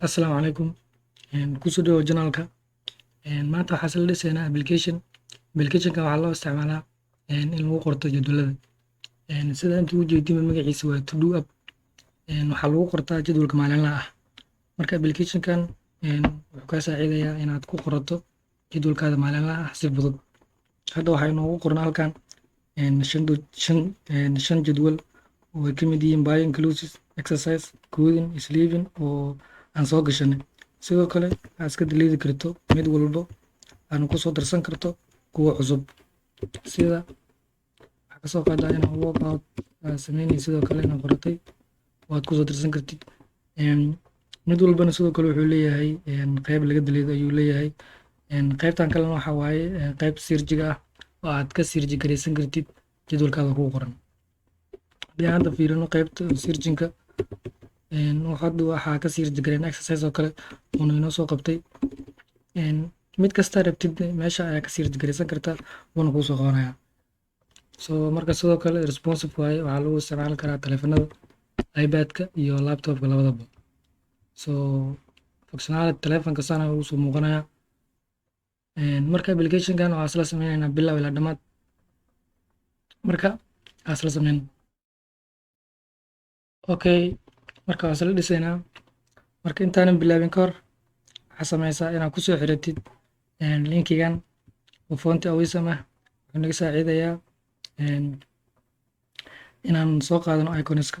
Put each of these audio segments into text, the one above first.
Asalaamu calaykum. Kusoo dhawow janaalka. Maanta waxaan isla dhisaynaa application-ka waxaa loo isticmaalaa in lagu qorto jadwalada. Sida inta ugu jeedin magaciisa waa to do app. Waxaa lagu qortaa jadwalka maalinlaha ah. Marka application-kan wuxuu kaa saacidayaa inaad ku qorato jadwalkaada maalinlaha ah si fudud. Hadda waxaa inoogu qoran halkan shan jadwal oo ay ka mid yihiin bio inclusive, exercise, coding, sleeping oo aan soo gashanay. Sidoo kale aad iska delete karto mid walbo aad ku soo darsan karto kuwa cusub. Sida waxaa ka soo qaadaa inaad workout aad sameynaysid sidoo kale inaad qoratay waad ku soo darsan kartid. Mid walbana sidoo kale wuxuu leeyahay qayb laga delete ayuu leeyahay. Qaybtan kalena waxaa waaye qayb sirjiga ah oo aad ka sirji garaysan kartid jadwalkaada kugu qoran. Haddii aan hadda fiirino qaybta sirjinka waxaa ka sirji gareen exercise oo kale uuna inoo soo qabtay. Mid kasta rabtid meesha ayaa ka sirji garaysan kartaa wuuna kuu soo qabanayaa. Marka sidoo kale responsive waaye waxaa lagu isticmaali karaa taleefanada iPad-ka iyo laptop-ka labadaba. Functionality taleefanka sana ugu soo muuqanayaa. Marka application-kan waxaa isla sameynaynaa bilow ilaa dhammaad. Marka aan isla sameyno. Marka waan isla dhisaynaa. Marka intaanan bilaabin ka hor waxaa sameysaa inaad ku soo xiratid linkigan oo Fonty Awesome ah. Wuxuu naga saacidayaa inaan soo qaadano icons-ka.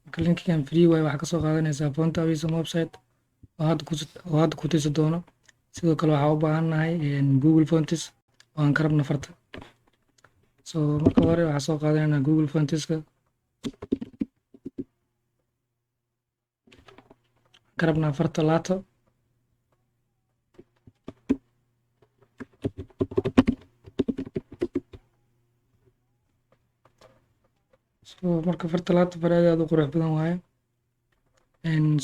Marka linkigan free waaye waxaa ka soo qaadanaysaa Fonty Awesome website oo hadda ku tusi doono. Sidoo kale waxaa u baahannahay Google Fonts oo aan ka rabno farta. Marka hore waxaa soo qaadanaynaa Google Fonts-ka. Ka rabnaa farta lato. Marka farta lato faradeeda aad u qurux badan waaye.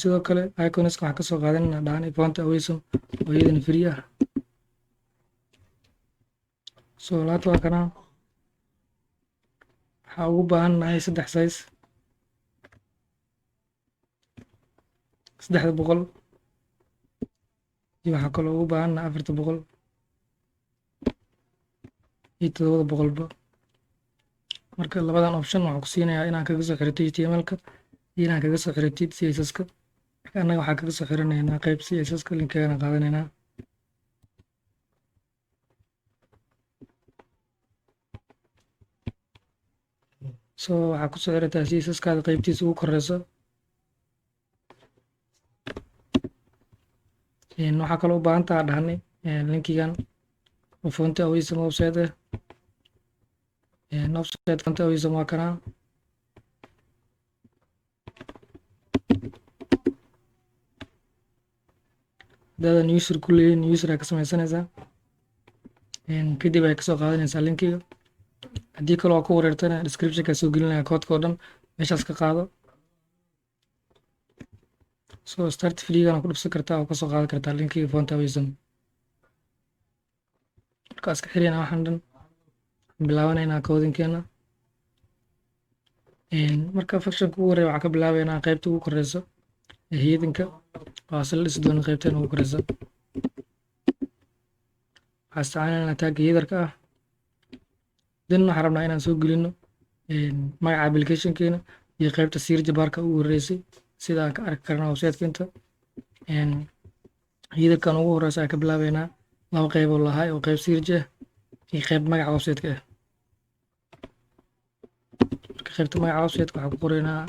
Sidoo kale icons-ka waxaa ka soo qaadanaynaa dhahan Fonty Awesome oo iyadana free ah. Lato waa kana waxaa ugu baahannahay 3 size 300 iyo waxaa kaloo ugu baahannahay 400 iyo 700 ba. Marka labadan option waxaa ku siinayaa inaan kaga soo xiratid HTML-ka iyo inaan kaga soo xiratid CSS-ka. Marka annaga waxaa kaga soo xiranaynaa qayb CSS-ka linkigana qaadanaynaa. Waxaa ku soo xirataa CSS-kaada qaybtiisa ugu koreyso. Waxaa kaloo u baahan tahay dhahnay linkigan oo Fonty Awesome website ah. Website Fonty Awesome waa kana. Hadaadan user ku leeyahin user aad ka sameysanaysaa. Kadib ay ka soo qaadanaysaa linkiga. Haddii kale oo ku wareertana description-ka soo gelinaya koodka oo dhan meeshaas ka qaado. Start free-gana ku dhufsan kartaa oo ka soo qaadan kartaa linkiga Fonty Awesome. Marka iska xirina waxaan dhan bilaabanaynaa coding-keena. Marka function-ka ugu horeeya waxaa ka bilaabaynaa qaybta ugu koreyso ee heading-ka. Waa isla dhisi doona qaybtan ugu koreyso. Waxaa isticmaalaynaa tag header-ka ah. Waxaan rabnaa inaan soo gelino magaca application-keena iyo qaybta search bar-ka ugu horeysay sida aan ka arki karno website-ka inta. Header-kan ugu horeysa ayaan ka bilaabaynaa 2 qayb oo lahaa oo qayb search ah iyo qayb magaca website-ka ah. Marka qaybta magaca website-ka waxaa ku qoraynaa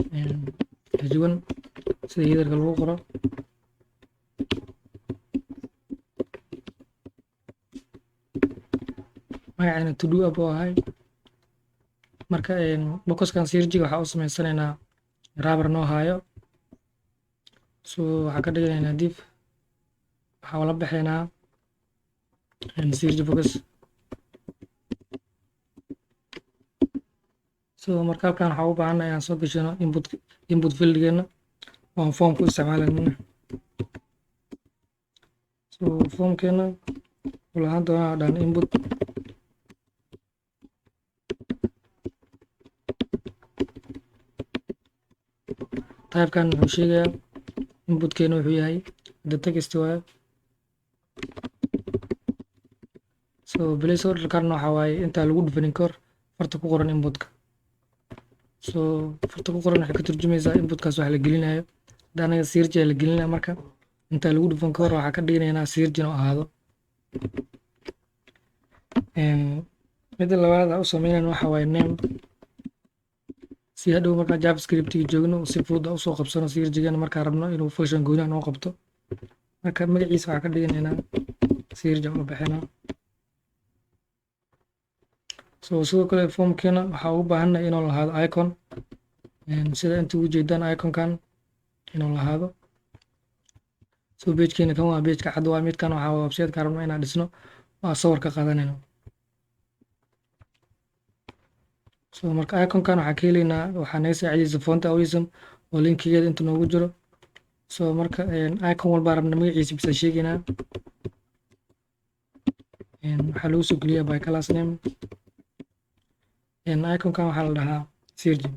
H1 sida header-ka lagu qoro. Magacayna to do app oo ahay. Marka boxkan sirjiga waxaa u sameysanaynaa rubber noo hayo. Waxaa ka dhiganaynaa div. Waxaa wala baxaynaa sirji box. Marka halkan waxaa u baahannahay inaan soo gashano input field-geena oo aan form ku isticmaalayno. Form-keena wuxuu lahaan doonaa dhahan input. Type-kan wuxuu sheegayaa inputkeena wuxuu yahay the text waaye. So placeholderkan waxa waaye intaa lagu dhufanin kahor farta ku qoran inputka. So farta ku qoran waxay ka turjumaysaa inputkaas wax la gelinayo. Hadda anaga sirji la gelinaya marka intaa lagu dhufan kahor waxaa ka dhiganaynaa sirji inuu ahaado. Midda labaad aan u sameynayno waxa waaye name. Si hadhow markaa javascript-ga joogno si fudud aan usoo qabsano sirjigan markaan rabno inuu function gooni noo qabto. Marka magaciisa waxaa ka dhiganaynaa sirji u bixinaa. So sidoo kale formkeena waxaa u baahannahay inuu lahaado icon. Sida inta ugu jeedaan iconkan inuu lahaado. So pagekeena kan waa page ka cad waa midkan waxaa waa website ka rabno inaan dhisno waa sawir ka qaadanayno. So marka iconkan waxaa ka helaynaa waxaa naga saacidaysa font awism oo linkigeeda inta noogu jiro. So marka icon walba rabna magaciisa bisa sheegaynaa. Waxaa lagu soo geliyaa by class name. Iconkan waxaa la dhahaa sirji.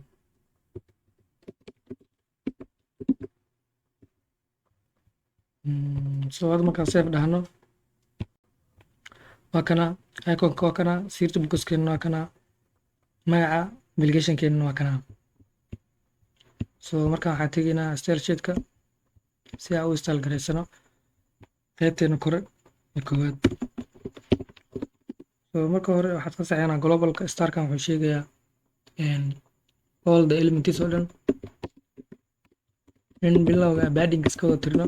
So hadda markaan save dhahno waa kana iconka waa kana sirji bookaskeena waa kana magaca applicationkeena waa kana. So markaan waxaan tegaynaa style sheet-ka si aan u install gareysano qaybteena kore ee koowaad. So marka hore waxaad ka saxeynaa globalka starkan wuxuu sheegayaa all the elements oo dhan in bilowga padding iska wada tirno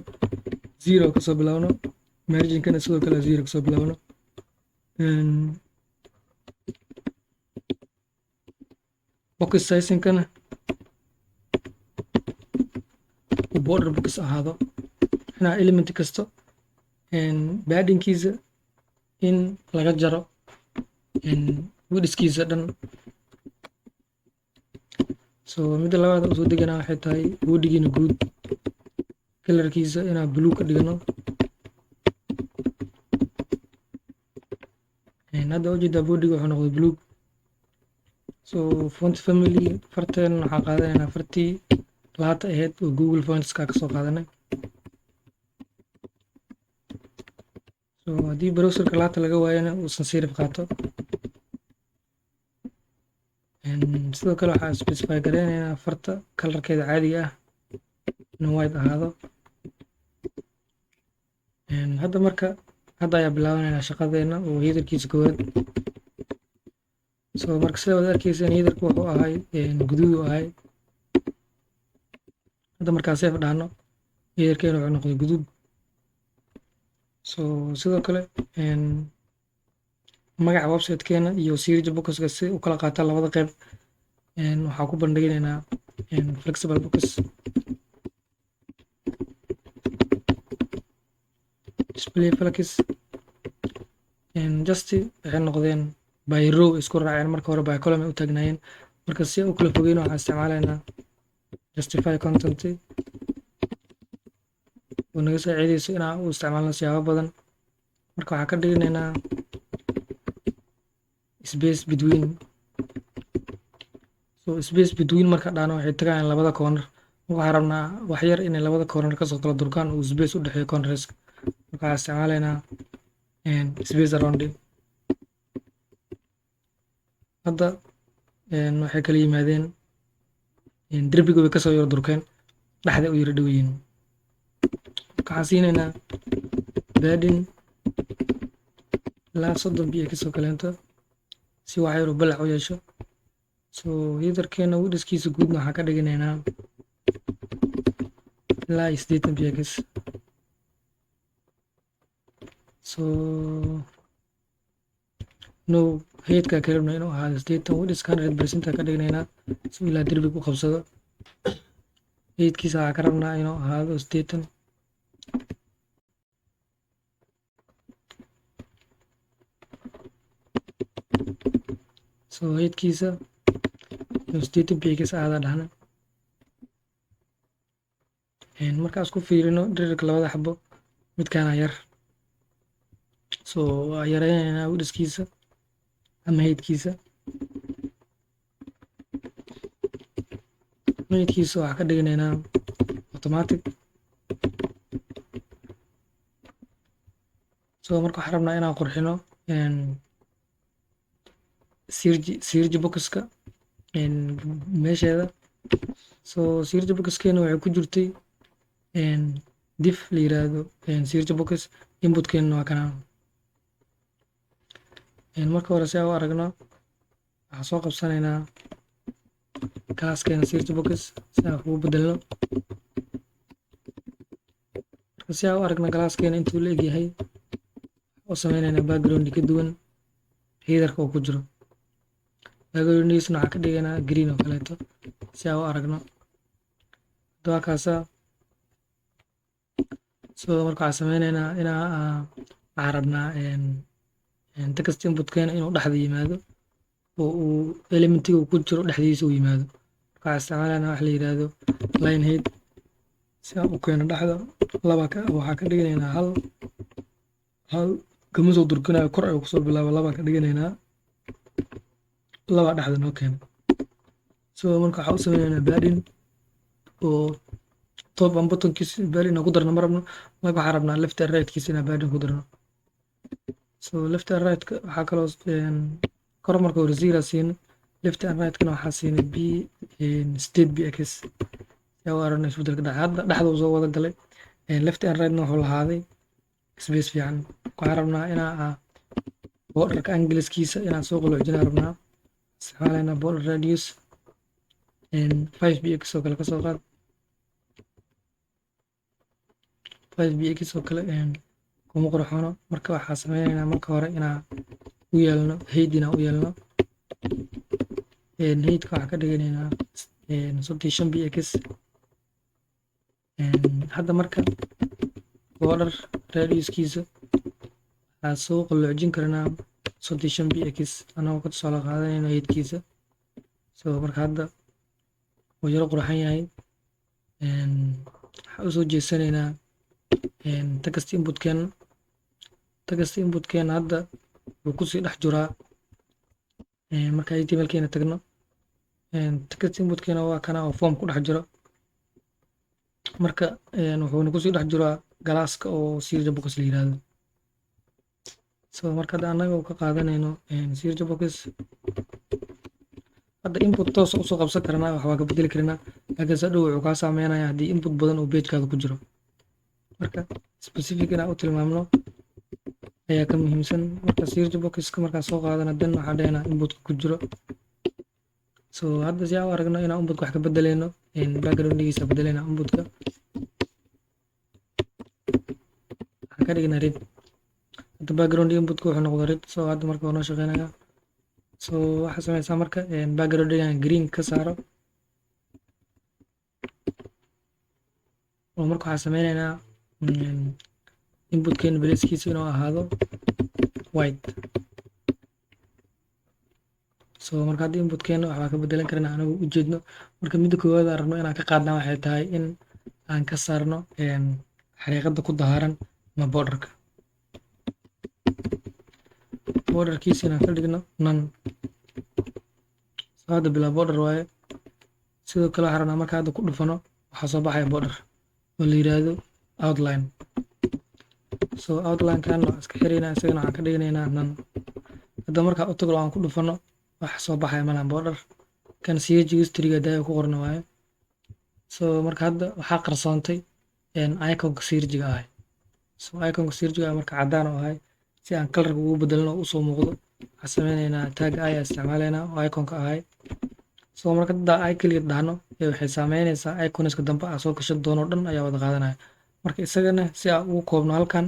0 kasoo bilowno margin-kana sidoo kale 0 kasoo bilowno. Box sizing-kana uu border box ahaado inaa element kasto padding-kiisa in laga jaro widthkiisa dhan. So midda labaad oo soo deganaa waxay tahay body-giina guud colorkiisa inaa blue ka dhigno. Hadda ujeedaa body-ga wuxuu noqday blue. So font family farteen waxaa qaadanaynaa fartii laata ahayd oo Google Fonts-ka kasoo qaadanay. So haddii browser-ka laata laga waayana uusan serif qaato. Sidoo kale waxaa specify gareynaynaa farta colorkeeda caadiga ah inuu white ahaado. Hadda marka hadda ayaa bilaabanaynaa shaqadeena oo headerkiisa koowaad. So marka sida wada arkaysaan headerku wuxuu ahay guduud u ahay. Hadda markaan save dhahno headerkeena wuxuu noqday guduud. So sidoo kale magaca website-keena iyo sirji bookska si u kala qaataan labada qayb waxaa ku bandhiganaynaa flexible box. Display flex just waxay noqdeen by row isku raaceen marka hore by column ay u taagnaayeen. Marka si u kala fogeyno waxaan isticmaalaynaa justify content oo naga saacidayso inaan u isticmaalno siyaabo badan. Marka waxaa ka dhiganaynaa space between. So space between marka dhahno waxay tagayaan labada corner. Waxaan rabnaa wax yar inay labada corner kasoo kala durkaan oo space u dhexeeyo corners. Marka waxaan isticmaalaynaa space around it. Hadda waxay kala yimaadeen derbiga way kasoo yara durkeen dhexda u yara dhow yihiin. Waxaan siinaynaa padding ilaa 30 px kasoo kaleento si wax yar u balac u yeesho. So headerkeena widthkiisa guudna waxaan ka dhiganaynaa ilaa 80 px. So no headka ka rabno inuu ahaado 80 widthka 100% ka dhiganaynaa si ilaa derbiga u qabsado. Headkiisa waxaa ka rabnaa inuu ahaado 80. So headkiisa 80 px aada dhahna. Markaan isku fiirino dhererka labada xabo midkaana yar. So waa yareynaynaa widthkiisa ama headkiisa. Headkiisa waxaa ka dhiganaynaa automatic so marka waxaan rabnaa inaan qurxino sirji boxka meesheeda. so sirji boxkeena waxay ku jirtay div la yiraahdo sirji box. inputkeena waa kana. marka hore si aan u aragno waxaan soo qabsanaynaa classkeena sirji box si aan ugu bedelno. marka si aan u aragno classkeena intuu la egyahay oo sameynaynaa background ka duwan headerka uu ku jiro. backgrounddiisana waxaan ka dhigaynaa green oo kaleeto si aan u aragno. hadda kaasa so marka waxaan sameynaynaa waxaan rabnaa text inputkeena inuu dhexda yimaado oo uu elementiga uu ku jiro dhexdiisa u yimaado. marka waxaan isticmaalaynaa wax la yiraahdo line height si aan u keeno dhexda. waxaan ka dhiganaynaa hal kama soo durkinayo, kor ayuu kusoo bilaabo. labaan ka dhiganaynaa, laba dhexda noo keeno. so marka waxaan u sameynaynaa padding oo top and bottomkiisa padding inaan ku darno ma rabno. marka waxaan rabnaa left and right kiisa inaan padding ku darno. so left and right waxaa kaloo kor marka hore zero siino, left and right kana waxaa siinay b state bx yaa u aragno isbedelka dhexda uu soo wada galay. left and right wuxuu lahaaday space fiican. waxaan rabnaa inaa borderka angleskiisa inaan soo qaloocina rabnaa. isticmaalaynaa border radius 5bx oo kale kasoo qaad. 5bx oo kale kuma qurxoono. marka waxaa sameynaynaa marka hore inaan u yeelno height inaan u yeelno. heightka waxaa ka dhiganaynaa 35bx. hadda marka border radiuskiisa waxaa soo qaloocin karnaa 35bx anagoo ka tusaale qaadanayno heightkiisa. so marka hadda wuu yaro qurxan yahay. waxaan usoo jeesanaynaa text inputkeena hadda wuu kusii dhex jiraa. marka htmlkeena tagno text inputkeena waa kana oo form ku dhex jiro. marka wuxuuna kusii dhex jiraa galaaska oo sirji box la yiraahdo. so marka hadda annaga ka qaadanayno sirji box hadda input toos usoo qabsan karnaa, wax waa ka bedeli karnaa. laakiin se dhow wuxuu kaa saameynayaa haddii input badan oo pagekaada ku jiro. marka specific inaan u tilmaamno ayaa ka muhiimsan. marka sirji boxka markaan soo qaadana dan waxaa dhehnaa inputka ku jiro. so hadda si aan u aragno inaan inputka wax ka bedeleyno backgroundgiisa bedeleyna inputka waxaan ka dhignaa red. hadda background inputka wuxuu noqday red. so hadda marka waa noo shaqeynaya. so waxaa sameysaa marka backgroundgan green ka saaro. oo marka waxaa sameynaynaa inputkeena beleskiisa inuu ahaado white. so marka hadda inputkeena waxbaa ka bedelan karnaa anagu ujeedno. marka midda koowaad aan rabno inaan ka qaadnaa waxay tahay in aan ka saarno xariiqada ku dahaaran ama borderkiisa inaan ka dhigno none. so hadda bilaa border waaye. sidoo kale waxaan rabnaa marka hadda ku dhufano waxaa soo baxaya border oo la yiraahdo outline. so outlinekan waa iska xiraynaa, isagana waxaan ka dhiganaynaa none. hadda markaa u tagno aan ku dhufano waxa soo baxaya malan border kan CH historyga daayo ku qorna waaye. so marka hadda waxaa qarsoontay iconka sirjiga ahay. so iconka sirjiga marka cadaan oo ahay si aan colorka ugu bedelno oo usoo muuqdo waxaan sameynaynaa tag ayaa isticmaalaynaa oo iconka ahay. so marka hadda ay kaliya dhahno waxay saameynaysaa iconska dambe aan soo gashan doono dhan ayaa wada qaadanaya. marka isagana si aan ugu koobno halkan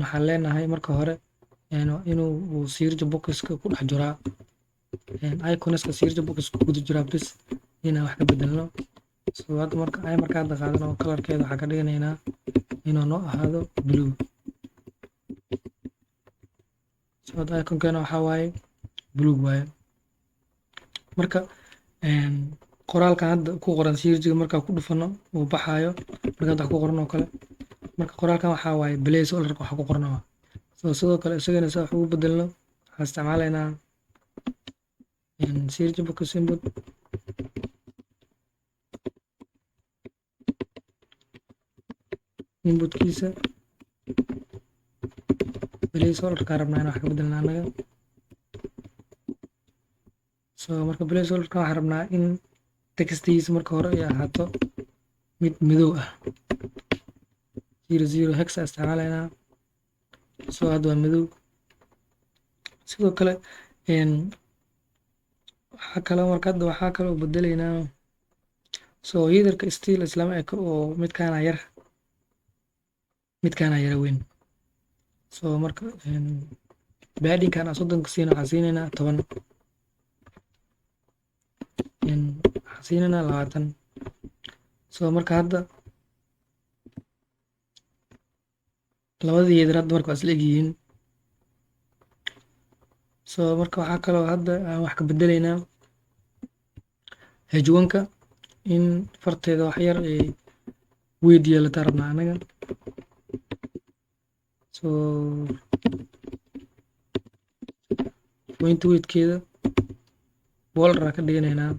waxaan leenahay marka hore inuu sirji boxka ku dhex jiraa iconska sirji boxka ku guda jiraa bis inaan wax ka bedelno. so hadda marka hadda qaadano colorkeeda waxaan ka dhiganaynaa inuu noo ahaado blue. so hadda iconkeena waxaa waaye blue waaye. marka qoraalkan hadda ku qoran sirjiga markaa ku dhufano uu baxaayo. marka hadda wax ku qoran oo kale marka qoraalkan waxaa waaye place orderka waxa ku qorna. so sidoo kale isagana si wax ugu bedelno waxaan isticmaalaynaa sirji box input inputkiisa placeholderka rabnaa inaan wax ka bedelna anaga. So marka placeholderka waxaan rabnaa in textigiisa marka hore ay ahaato mid madow ah, 00 hex isticmaalaynaa. So hadda waa madow. sidoo kale waxaa kaloo bedelaynaa. So headerka still islama eko oo midkaana yara weyn. So marka paddingkan aan 30 siina, waxaan siinaynaa 10, waxaan siinaynaa 20. So marka hadda labadii header hadda marka waa isla egyihiin. So marka waxaa kaloo hadda aan wax ka bedelaynaa h1ka in farteeda wax yar ay weyd yeelataa rabnaa anaga. So point weydkeeda boulder ka dhiganaynaa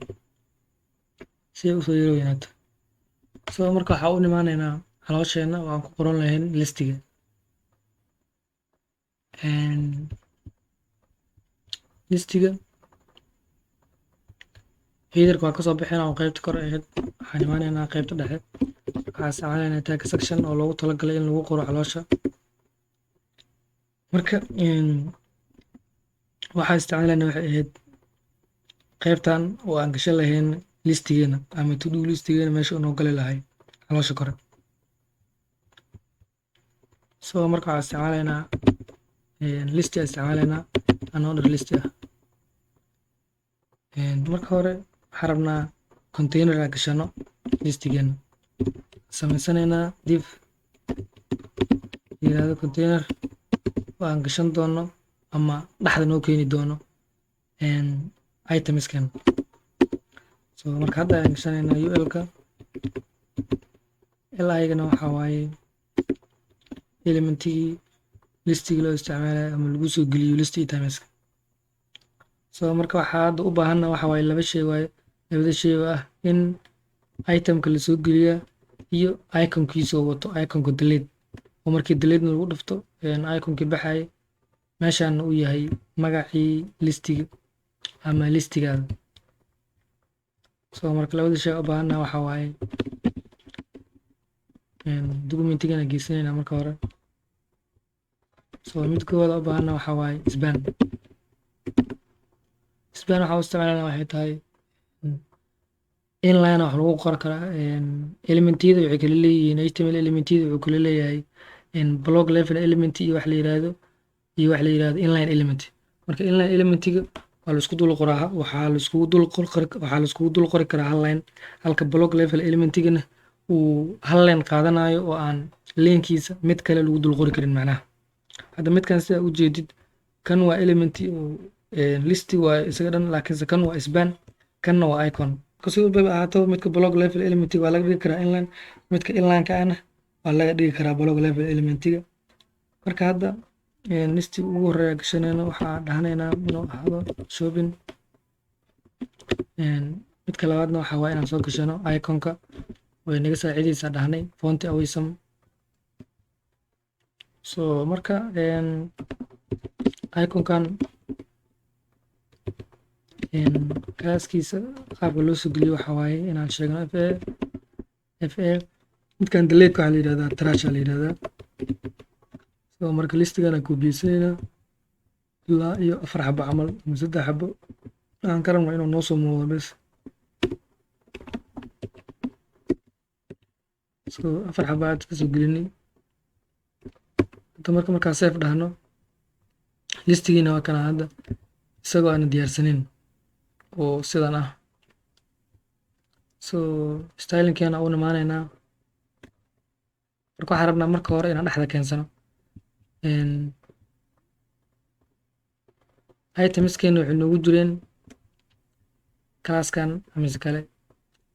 si ay usoo yaro weynaato. So marka waxaa u imaanaynaa caloosheenna oo aan ku qoran lahayn listiga. listiga headerka waa kasoo bixinaa oo qaybta kor ahayd. waxaan imaanaynaa qaybta dhexe. waxaan isticmaalaynaa tag section oo loogu talagalay in lagu qoro caloosha. marka waxaan isticmaalaynaa waxay ahayd qaybtan oo aan gashan lahayn listigeena ama to do listigeena meesha unoo gali lahay caloosha kore. So marka waxaan isticmaalaynaa listi aan isticmaalaynaa another listi ah. marka hore waxaan rabnaa container aan gashano listigeena. samaysanaynaa div yiraahdo container oo aan gashan doono ama dhexda noo keeni doono itemskan. So marka hadda aan gashanaynaa ulka ligana waxaa waaye elementigii listigii loo isticmaalayo ama lagu soo geliyo listi items. So marka waxaa hadda u baahanna waxaa waaye labada shay oo ah in itemka lasoo geliya iyo iconkiisoo wato iconka delete, oo markii deletena lagu dhufto iconkii baxay meeshaana uu yahay magacii listiga ama listigaada. So marka labada shay u baahanna waxaa waaye documentigana geysanayna marka hore. So mid koowaad u baahanna waxaa waaye span waxaa u isticmaalana waxay tahay inline wax lagu qori karaa. elementyada waxay kala leeyihiin html elementyada wuxuu kala leeyahay block level element iyo wax la yiraahdo inline element. marka inline elementiga waa la isku dul qoraa, waxaa la iskugu dul qori karaa hal line, halka block level elementigana uu hal line qaadanayo oo aan leenkiisa mid kale lagu dul qori karin. macnaha hadda midkan sida u jeedid kan waa element oo listi waa isaga dhan, laakiinse kan waa span, kanna waa icon. si walba ahaato midka block level elementiga waa laga dhigi karaa inline, midka inlineka ahna waa laga dhigi karaa block level elementiga. marka hadda listiga ugu horeeya gashanayna waxaa dhahanaynaa inuu ahaado shopping. midka labaadna waxaa waaye inaan soo gashano iconka way naga saacidaysaa dhahnay font awesome. So marka iconkan kaaskiisa qaabka loo soo geliyo waxaa waaye inaan sheegno fa. midkan deleteka waxaa la yidhahdaa trash la yidhahdaa. So marka listigana koobiyeysanayna ilaa iyo 4 xabo camal ama 3 xabo aan ka rabno inuu noo soo muuqdo bes. So 4 xabo aad ka soo gelinay. hadda markaa safe dhahno listigiina waa kana hadda isagoo aan diyaarsanin oo sidan ah. So stylingkeena u imaanaynaa. marka waxaan rabnaa marka hore inaan dhexda keensano itemskeena waxay noogu jireen classkan amise kale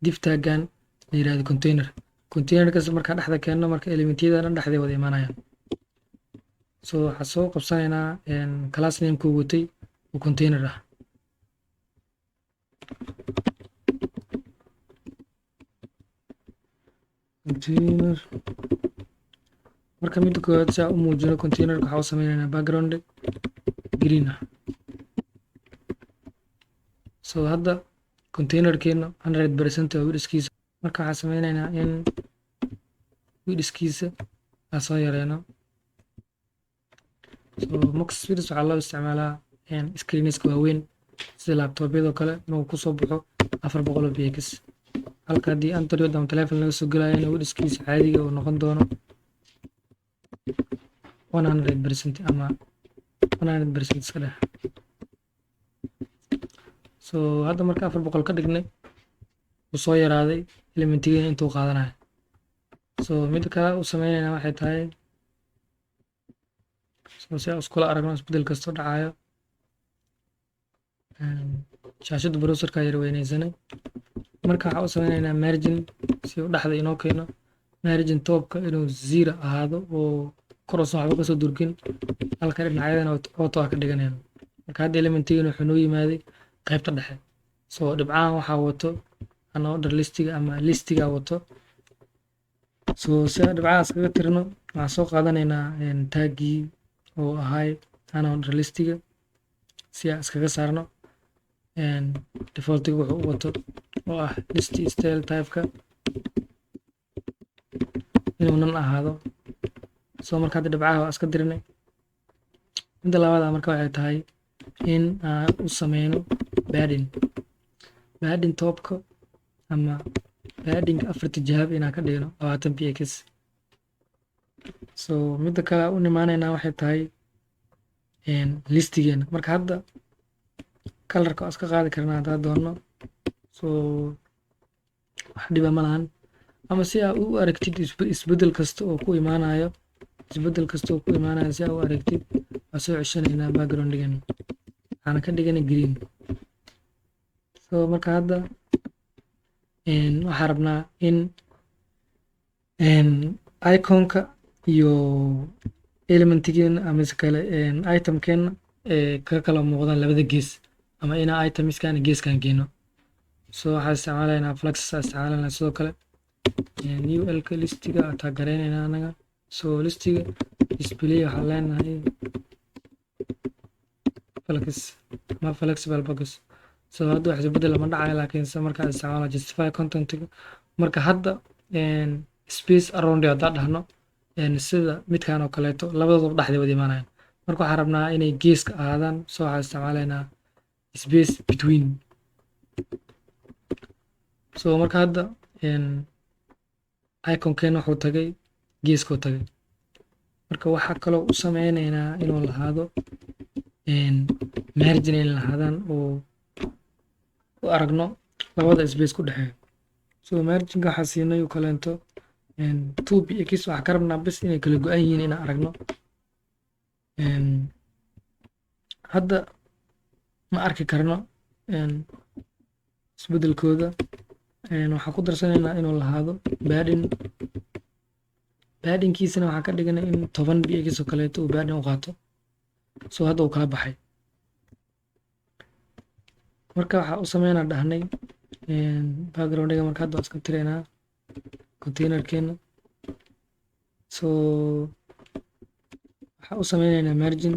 div taggan la yiraahdo containerkaas markaa dhexda keenno marka elementyada dhan dhexday wada imaanayaan. So waxaan soo qabsanaynaa class nameka uu watay oo container ah. marka midda koowaad si aan u muujino containerka waxaa u sameynaynaa background green ah. So hadda containerkeena 100% waa widthskiisa, marka waxaan sameynaynaa in widthskiisa aan soo yareyno. So max width waxaa loo isticmaalaa screenska waaweyn sida laptopyadoo kale inuu kusoo baxo 400 px, halka haddii Android ama telephone laga soo gelayo in widthskiisa caadiga uu noqon doono 100% ama 100% iska dheh. So hadda marka 400 ka dhignay wuu soo yaraaday elementigeena intuu qaadanayo. So midda kale u sameynayna waxay tahay si aan iskula aragno isbedel kastoo dhacayo. shaashada browserka yar weynaysanay, marka waxaa u sameynaynaa margin si uu dhexda inoo keeno. margin topka inuu 0 ahaado oo koroosan waxba kasoo durkin, halka dhinacyadana auto ka dhiganayno. marka hadda elementigeena wuxuu noo yimaaday qaybta dhexe. So dhibcahan waxaa wato ana order listiga ama listiga wato. So si aan dhibcahaas kaga tirno waxaan soo qaadanaynaa taggii oo ahay ana order listiga si aan iskaga saarno defaultiga wuxuu u wato oo ah list style typeka inuu nan ahaado. So marka hadda dhibcaha waa iska dirnay. midda labaad marka waxay tahay in aan u sameyno padding topka ama padding 4 jihaab inaan ka dhigno 20 px. So midda kale u nimaanaynaa waxay tahay listigeena. marka hadda colorka waa iska qaadi karnaa haddaan doono. So wax dhiba ma lahan, ama si aad u aragtid isbedel kasta oo ku imaanayo si aad u aragtid waa soo ceshanaynaa backgroundgeena, waxaana ka dhiganay green. So marka hadda waxaan rabnaa in iconka iyo elementigeena ama si kale itemkeena ka kala muuqdaan labada gees, ama inaa itemskan geeskan geeno. So waxaan isticmaalaynaa flux isticmaalayna sidoo kale ul-ka listiga ataa gareynaynaa anaga. So listiga display waxaan leenahay flux ama flexible box. So hadda wax isbedel lama dhacayo, laakiin se markaa isticmaala justify contentiga. marka hadda space around haddaan dhahno sida midkan oo kaleeto labadooda dhexda wada imaanayaan. marka waxaan rabnaa inay geeska ahaadaan. So waxaan isticmaalaynaa space between. So marka hadda iconkeena wuxuu tagay geeskuu tagay. marka waxaa kaloo u sameynaynaa inuu lahaado margin in lahaadaan oo u aragno labada space ku dhexeeya. So marginka waxaa siinay u kaleento 2 px. waxaa ka rabnaa bes inay kala go-an yihiin inaan aragno. hadda ma arki karno isbedelkooda. waxaan ku darsanaynaa inuu lahaado paddingkiisana waxaan ka dhiganay in 10 px oo kaleeto uu padding u qaato. So hadda uu kala baxay. marka waxaa u sameynaa dhahnay backgroundga. marka hadda waa iska tiraynaa containerkeena. So waxaa u sameynaynaa margin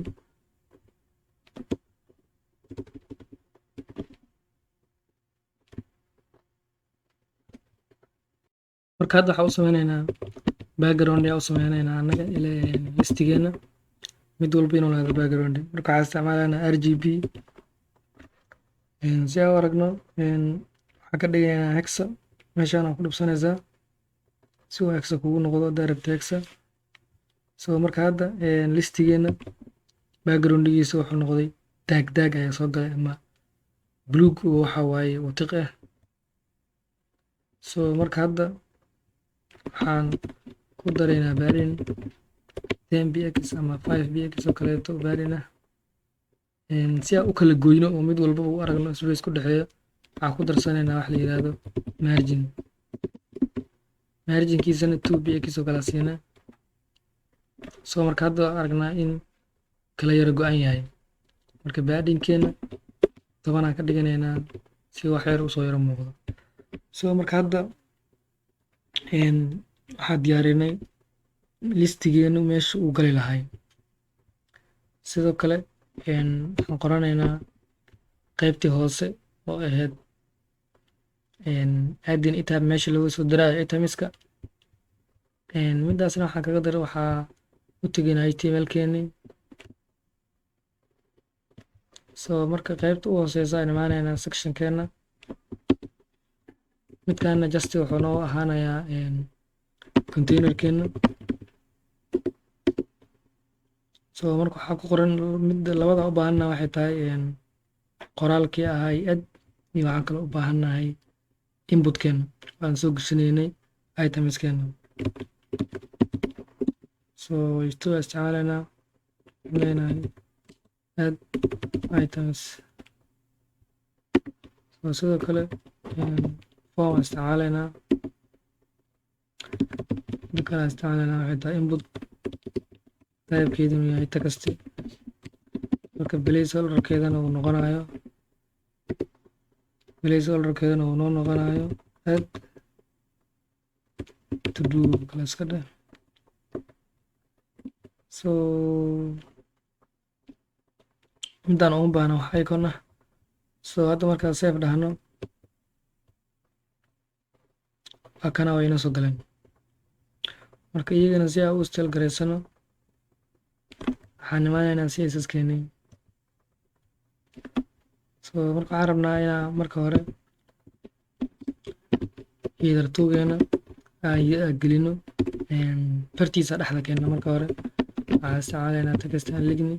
marka hadda waxaa u sameynaynaa background yaa u sameynaynaa anaga listigeena mid walba inuu lahado background. marka waxaa isticmaalaynaa RGB si aan u aragno. waxaan ka dhigaynaa hexa. meeshaan ku dhibsanaysaa si uu hexa kugu noqdo direct hexa. So marka hadda listigeena backgroundgiisa wuxuu noqday daag ayaa soo galay ama buluug oo waxa waaye watiq ah. So marka hadda waxaan ku daraynaa padding 10 px ama 5 px oo kaleeto padding ah si aan u kala goyno oo mid walba u aragno space ku dhexeeya. waxaan ku darsanaynaa wax la yiraahdo marginkiisana 2 px oo kala siinaa. So marka hadda aragnaa in kala yara go-an yahay. marka paddingkeena 10 aan ka dhiganaynaa si wax yar u soo yara muuqdo. So marka hadda waxaa diyaarinay listigeenu meesha uu gali lahay. sidoo kale waxaan qoranaynaa qaybtii hoose oo ahayd adding item meesha lagu soo diraayo itemiska. midaasna waxaan kaga daray waxaa u tegaynaa html-keeni. marka qaybta u hooseysa aan imaanaynaa sectionkeena. midkaana just wuxuu noo ahaanayaa containerkeena. marka waxaa ku qoran midda labada u baahannaha waxay tahay qoraalkii ahay add, iyo waxaan kale u baahannahay inputkeena aan soo geshanaynay itemskeena. istu isticmaalaynaa leenahay add items. sidoo kale form aan isticmaalaynaa. midda kale aan isticmaalaynaa waxay tahay input typekeedu inuu yahay text. marka placeholderkeedana uu noqonayo uu noo noqonayo add to do kala iska dheh. midaan ugu baahna wax icon ah. hadda markaan save dhahno waa kana way inoo soo galeen. marka iyagana si aan u install garaysano waxaan imaanaynaa CSS-keeni. marka waxaan rabnaa inaan marka hore header two-geena aan gelino bartiisa dhexda keena. marka hore waxaan isticmaalaynaa text and ligni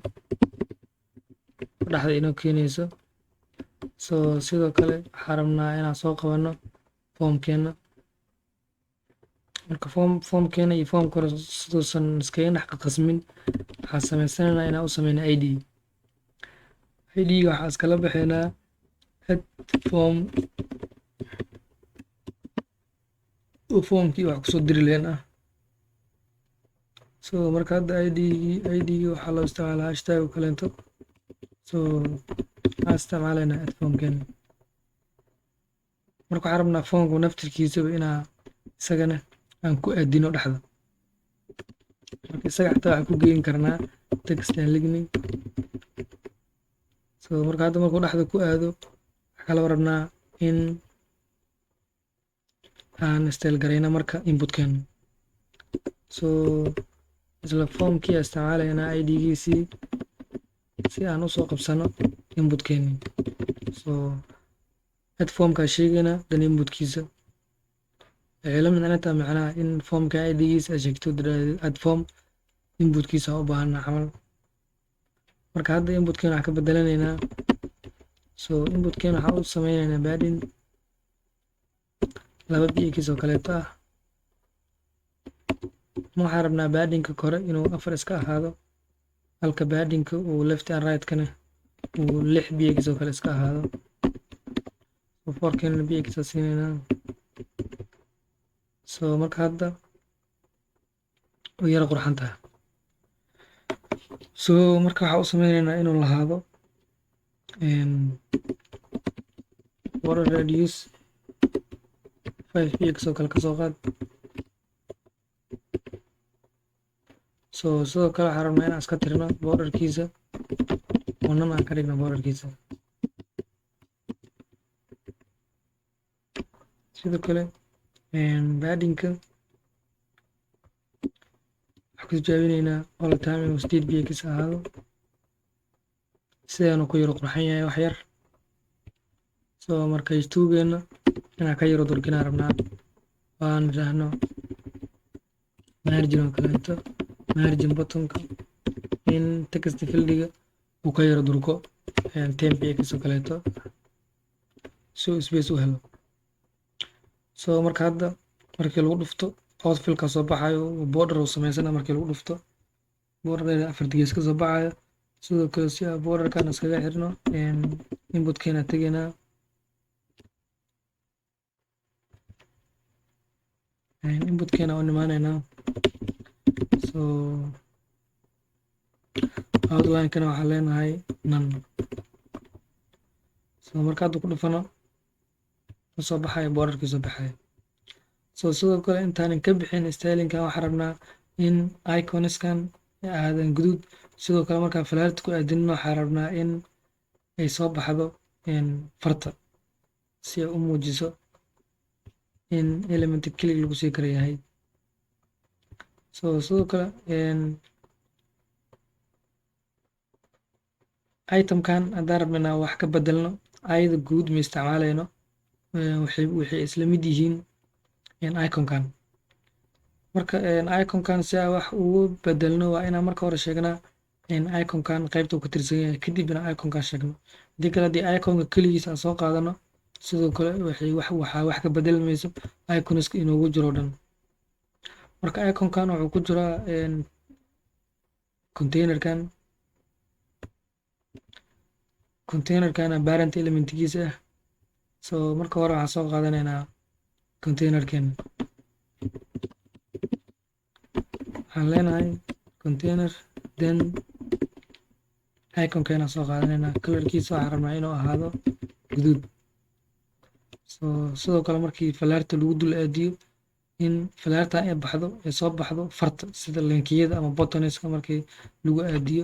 dhexda inoo keenayso. sidoo kale waxaan rabnaa inaan soo qabano formkeena. marka formkeena iyo formka hore siduusan iskaga dhex qasmin waxaan samaysanaynaa inaan u sameyno id. id-ga waxaan iskala baxaynaa add form oo formkii wax kusoo diri leen ah. marka hadda id-ga waxaa loo isticmaalaa hashtag oo kaleento. waxaan isticmaalaynaa add formkeena. marka waxaan rabnaa formku naftirkiisaba inaa isagana aan ku aadino dhexda. marka isaga xataa waxaan ku geyn karnaa text and ligni. marka hadda markuu dhexda ku aado waxaa kaloo rabnaa in aan install garayno marka inputkeena. isla formkii aan isticmaalaynaa id-giisii si aan usoo qabsano inputkeeni. add formkaa sheegaynaa dan inputkiisa waxay la micno tahay macnaha in formka id-giisa aad sheegto add form inputkiisa u baahanaa camal. marka hadda inputkeena waxaan ka bedelanaynaa. inputkeena waxaan u sameynaynaa padding 2 px oo kaleeto ah. waxaan rabnaa paddingka kore inuu 4 iska ahaado halka paddingka uu left and right kana uu 6 px oo kale iska ahaado. forkeena px aan siinaynaa. marka hadda way yara qurxan tahay. marka waxaan u sameynaynaa inuu lahaado border radius 5 px oo kale kasoo qaad. sidoo kale waxaan rabnaa inaan iska tirno borderkiisa oo nan aan ka dhigno borderkiisa. sidoo kale paddingka waxaan ku tijaabinaynaa all the time inuu 8 px ahaado sidaanu ku yaro qurxan yahay wax yar. marka h2-geena inaan ka yaro durkinaan rabnaa waan idhaahno margin oo kaleeto margin bottomka in text fieldiga uu ka yaro durko 10 px oo kaleeto si uu space u helo. marka hadda markii lagu dhufto outfillka soo baxayo border uu sameysana markii lagu dhufto borderkeena 4 gees ka soo baxayo. sidoo kale si aan borderkan iskaga xirno inputkeena tegaynaa. inputkeena u imaanaynaa. outline-kana waxaan leenahay none. marka hadda ku dhufano soo baxayo borderkii soo baxayo. sidoo kale intaanan ka bixin stylinkan waxaan rabnaa in iconskan aadan guduud. Sidoo kale markaan falaarta ku aadinno waxaan rabnaa in ay soo baxdo farta si ay u muujiso in element kelig lagu sii kara yahay. Sidoo kale itemkan haddaan rabno inaan wax ka bedelno ayada guud ma isticmaaleyno, waxay isla mid yihiin iconkan. Marka iconkan si aan wax ugu bedelno waa inaan marka hore sheegnaa iconkan qaybta uu ka tirsan yahay, kadib inaan iconkan sheegno. Haddii kale haddii iconka keligiis aan soo qaadano, sidoo kale waxaa wax ka bedelmayso iconska inoogu jiro dhan. Marka iconkan wuxuu ku jiraa containerkan parent elementkiisa ah. So marka hore waxaan soo qaadanaynaa containerkeena, waxaan leenahay container, then iconkeena soo qaadanaynaa. Colorkiisa waxaan rabnaa inuu ahaado guduud. Sidoo kale markii falaarta lagu dul aadiyo, in falaartan ay baxdo ay soo baxdo farta sida linkiyada ama buttonska markii lagu aadiyo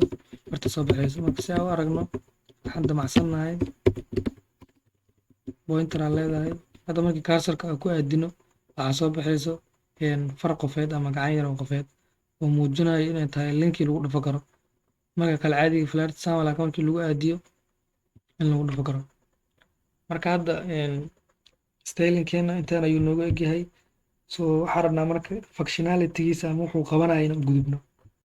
farta soo baxayso. Marka si aan u aragno waxaan damacsanahay pointer aan leedahay. Hadda markii cursor-ka aan ku aadino waxaa soo baxayso far qofeed ama gacan yar oo qofeed oo muujinayo inay tahay linkii lagu dhufo karo. Marka kale caadiga falaarta sama laakiin markii lagu aadiyo in lagu dhufo karo. Marka hadda stylingkeena intaan ayuu nooga egyahay. So waxaan rabnaa marka functionalitygiisa ama wuxuu qabanayo inaan u gudubno.